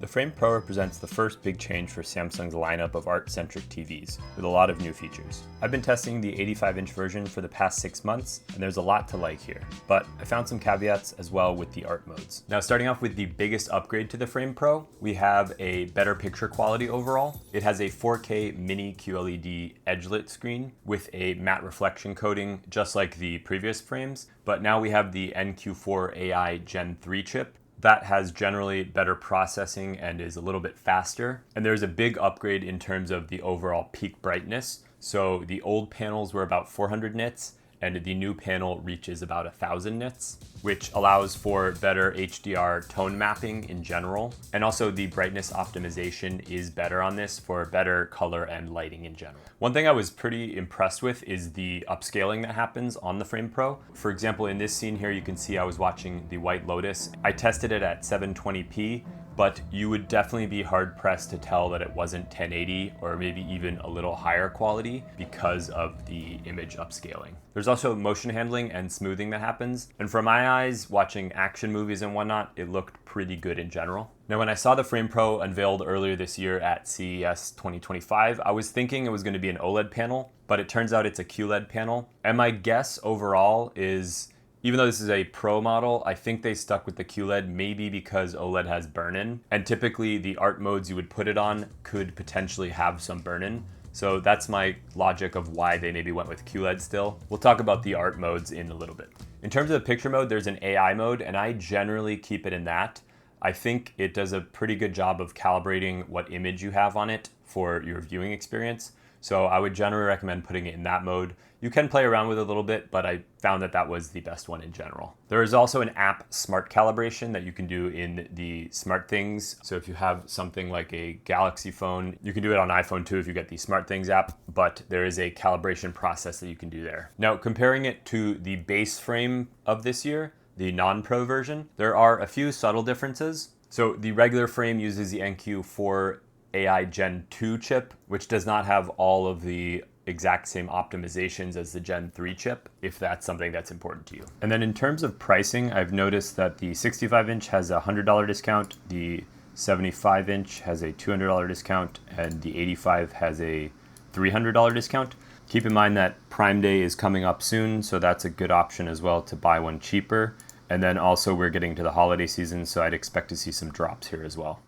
The Frame Pro represents the first big change for Samsung's lineup of art-centric TVs, with a lot of new features. I've been testing the 85-inch version for the past 6 months, and there's a lot to like here, but I found some caveats as well with the art modes. Now, starting off with the biggest upgrade to the Frame Pro, we have a better picture quality overall. It has a 4K mini QLED edge-lit screen with a matte reflection coating, just like the previous frames, but now we have the NQ4 AI Gen 3 chip. That has generally better processing and is a little bit faster. And there's a big upgrade in terms of the overall peak brightness. So the old panels were about 400 nits, and the new panel reaches about 1000 nits, which allows for better HDR tone mapping in general. And also the brightness optimization is better on this for better color and lighting in general. One thing I was pretty impressed with is the upscaling that happens on the Frame Pro. For example, in this scene here, you can see I was watching The White Lotus. I tested it at 720p, but you would definitely be hard pressed to tell that it wasn't 1080 or maybe even a little higher quality because of the image upscaling. There's also motion handling and smoothing that happens. And from my eyes, watching action movies and whatnot, it looked pretty good in general. Now, when I saw the Frame Pro unveiled earlier this year at CES 2025, I was thinking it was going to be an OLED panel, but it turns out it's a QLED panel. And my guess overall is, even though this is a Pro model, I think they stuck with the QLED maybe because OLED has burn-in. And typically the art modes you would put it on could potentially have some burn-in. So that's my logic of why they maybe went with QLED still. We'll talk about the art modes in a little bit. In terms of the picture mode, there's an AI mode, and I generally keep it in that. I think it does a pretty good job of calibrating what image you have on it for your viewing experience. So I would generally recommend putting it in that mode. You can play around with it a little bit, but I found that that was the best one in general. There is also an app smart calibration that you can do in the SmartThings. So if you have something like a Galaxy phone, you can do it on iPhone too if you get the SmartThings app, but there is a calibration process that you can do there. Now, comparing it to the base frame of this year, the non-Pro version, there are a few subtle differences. So the regular frame uses the NQ4 AI Gen 2 chip, which does not have all of the exact same optimizations as the Gen 3 chip, if that's something that's important to you. And then in terms of pricing, I've noticed that the 65-inch has a $100 discount, the 75-inch has a $200 discount, and the 85 has a $300 discount. Keep in mind that Prime Day is coming up soon, so that's a good option as well to buy one cheaper. And then also we're getting to the holiday season, so I'd expect to see some drops here as well.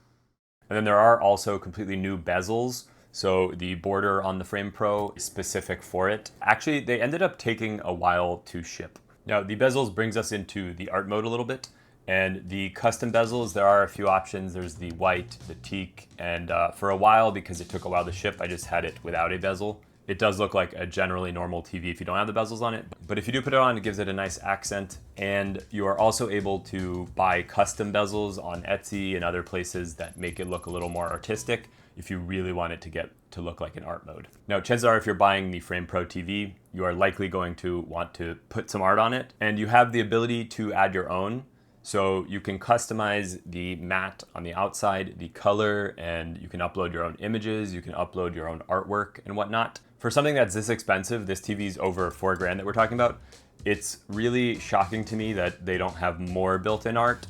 And then there are also completely new bezels. So the border on the Frame Pro is specific for it. Actually, they ended up taking a while to ship. Now, the bezels brings us into the art mode a little bit. And the custom bezels, there are a few options. There's the white, the teak, and for a while, because it took a while to ship, I just had it without a bezel. It does look like a generally normal TV if you don't have the bezels on it. But if you do put it on, it gives it a nice accent. And you are also able to buy custom bezels on Etsy and other places that make it look a little more artistic if you really want it to get to look like an art mode. Now, chances are if you're buying the Frame Pro TV, you are likely going to want to put some art on it. And you have the ability to add your own. So you can customize the matte on the outside, the color, and you can upload your own images, you can upload your own artwork and whatnot. For something that's this expensive, this TV is over $4,000 that we're talking about, it's really shocking to me that they don't have more built-in art.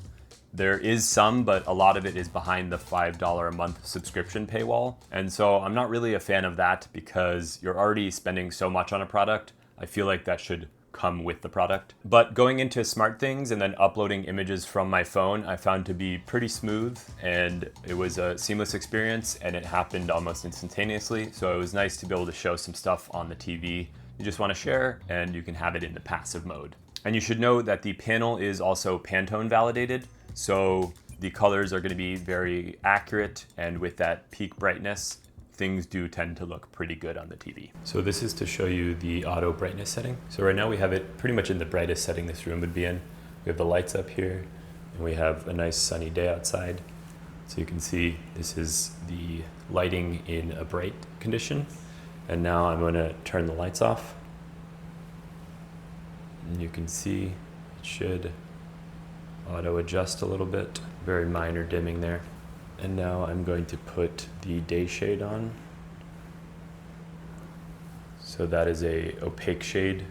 There is some, but a lot of it is behind the $5 a month subscription paywall. And so I'm not really a fan of that because you're already spending so much on a product. I feel like that should come with the product. But going into SmartThings and then uploading images from my phone, I found to be pretty smooth, and it was a seamless experience, and it happened almost instantaneously. So it was nice to be able to show some stuff on the TV you just want to share, and you can have it in the passive mode. And you should know that the panel is also Pantone validated, so the colors are going to be very accurate, and with that peak brightness, things do tend to look pretty good on the TV. So this is to show you the auto brightness setting. So right now we have it pretty much in the brightest setting this room would be in. We have the lights up here, and we have a nice sunny day outside. So you can see this is the lighting in a bright condition. And now I'm gonna turn the lights off. And you can see it should auto adjust a little bit. Very minor dimming there. And now I'm going to put the day shade on. So that is a opaque shade.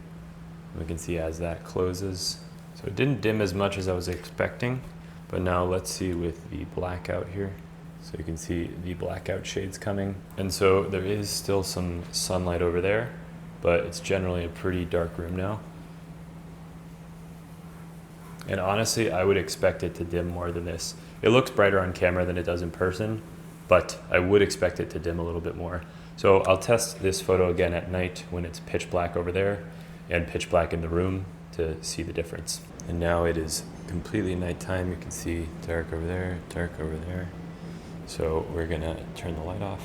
We can see as that closes. So it didn't dim as much as I was expecting, but now let's see with the blackout here. So you can see the blackout shades coming. And so there is still some sunlight over there, but it's generally a pretty dark room now. And honestly, I would expect it to dim more than this. It looks brighter on camera than it does in person, but I would expect it to dim a little bit more. So I'll test this photo again at night when it's pitch black over there and pitch black in the room to see the difference. And now it is completely nighttime. You can see dark over there, dark over there. So we're gonna turn the light off.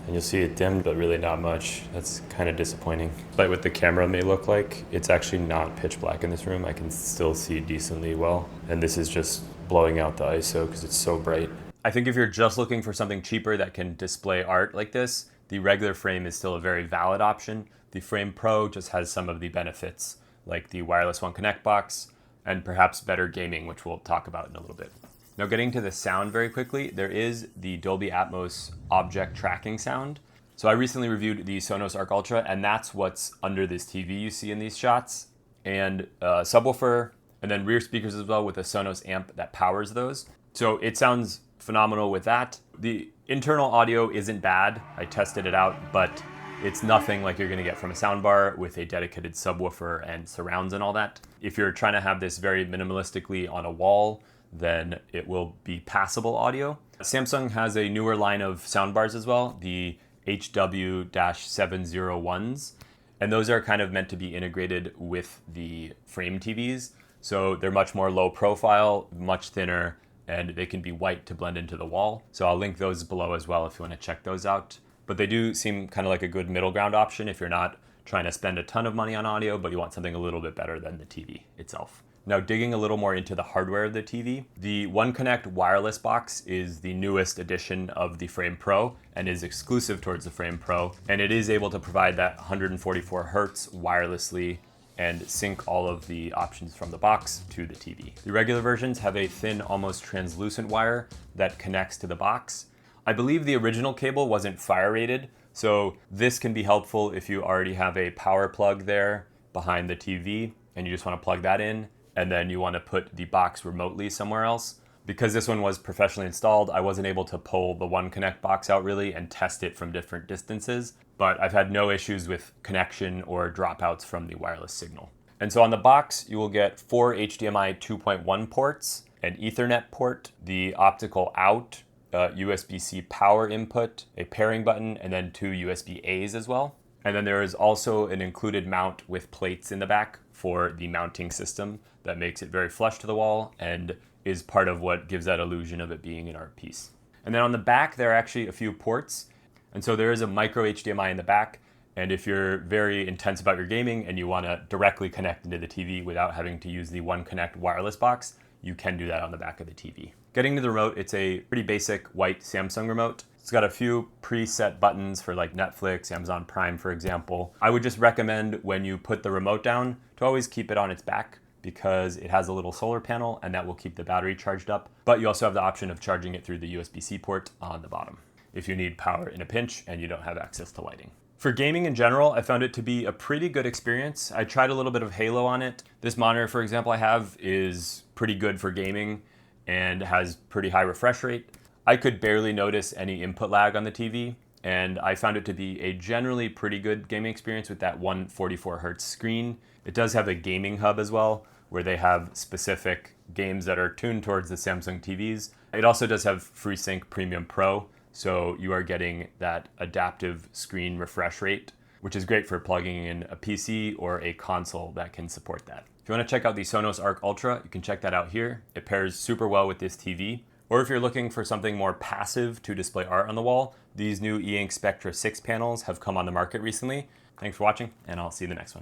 And you'll see it dimmed, but really not much. That's kind of disappointing. But what the camera may look like, it's actually not pitch black in this room. I can still see decently well. And this is just blowing out the ISO because it's so bright. I think if you're just looking for something cheaper that can display art like this, the regular frame is still a very valid option. The Frame Pro just has some of the benefits, like the wireless One Connect box, and perhaps better gaming, which we'll talk about in a little bit. Now getting to the sound very quickly, there is the Dolby Atmos object tracking sound. So I recently reviewed the Sonos Arc Ultra, and that's what's under this TV you see in these shots. And subwoofer, and then rear speakers as well with a Sonos amp that powers those. So it sounds phenomenal with that. The internal audio isn't bad. I tested it out, but it's nothing like you're gonna get from a soundbar with a dedicated subwoofer and surrounds and all that. If you're trying to have this very minimalistically on a wall, then it will be passable audio. Samsung has a newer line of soundbars as well, the HW-701s, and those are kind of meant to be integrated with the frame TVs. So they're much more low profile, much thinner, and they can be white to blend into the wall. So I'll link those below as well if you want to check those out. But they do seem kind of like a good middle ground option if you're not trying to spend a ton of money on audio, but you want something a little bit better than the TV itself. Now digging a little more into the hardware of the TV, the One Connect wireless box is the newest edition of the Frame Pro and is exclusive towards the Frame Pro. And it is able to provide that 144 Hertz wirelessly and sync all of the options from the box to the TV. The regular versions have a thin, almost translucent wire that connects to the box. I believe the original cable wasn't fire rated, so this can be helpful if you already have a power plug there behind the TV and you just want to plug that in, and then you want to put the box remotely somewhere else. Because this one was professionally installed, I wasn't able to pull the One Connect box out really and test it from different distances, but I've had no issues with connection or dropouts from the wireless signal. And so on the box, you will get 4 HDMI 2.1 ports, an Ethernet port, the optical out, USB-C power input, a pairing button, and then 2 USB-As as well. And then there is also an included mount with plates in the back for the mounting system that makes it very flush to the wall and is part of what gives that illusion of it being an art piece. And then on the back, there are actually a few ports. And so there is a micro HDMI in the back. And if you're very intense about your gaming and you want to directly connect into the TV without having to use the One Connect wireless box, you can do that on the back of the TV. Getting to the remote, it's a pretty basic white Samsung remote. It's got a few preset buttons for like Netflix, Amazon Prime, for example. I would just recommend when you put the remote down to always keep it on its back because it has a little solar panel and that will keep the battery charged up. But you also have the option of charging it through the USB-C port on the bottom if you need power in a pinch and you don't have access to lighting. For gaming in general, I found it to be a pretty good experience. I tried a little bit of Halo on it. This monitor, for example, I have is pretty good for gaming and has pretty high refresh rate. I could barely notice any input lag on the TV, and I found it to be a generally pretty good gaming experience with that 144 Hertz screen. It does have a gaming hub as well, where they have specific games that are tuned towards the Samsung TVs. It also does have FreeSync Premium Pro, so you are getting that adaptive screen refresh rate, which is great for plugging in a PC or a console that can support that. If you want to check out the Sonos Arc Ultra, you can check that out here. It pairs super well with this TV. Or if you're looking for something more passive to display art on the wall, these new E-Ink Spectra 6 panels have come on the market recently. Thanks for watching, and I'll see you in the next one.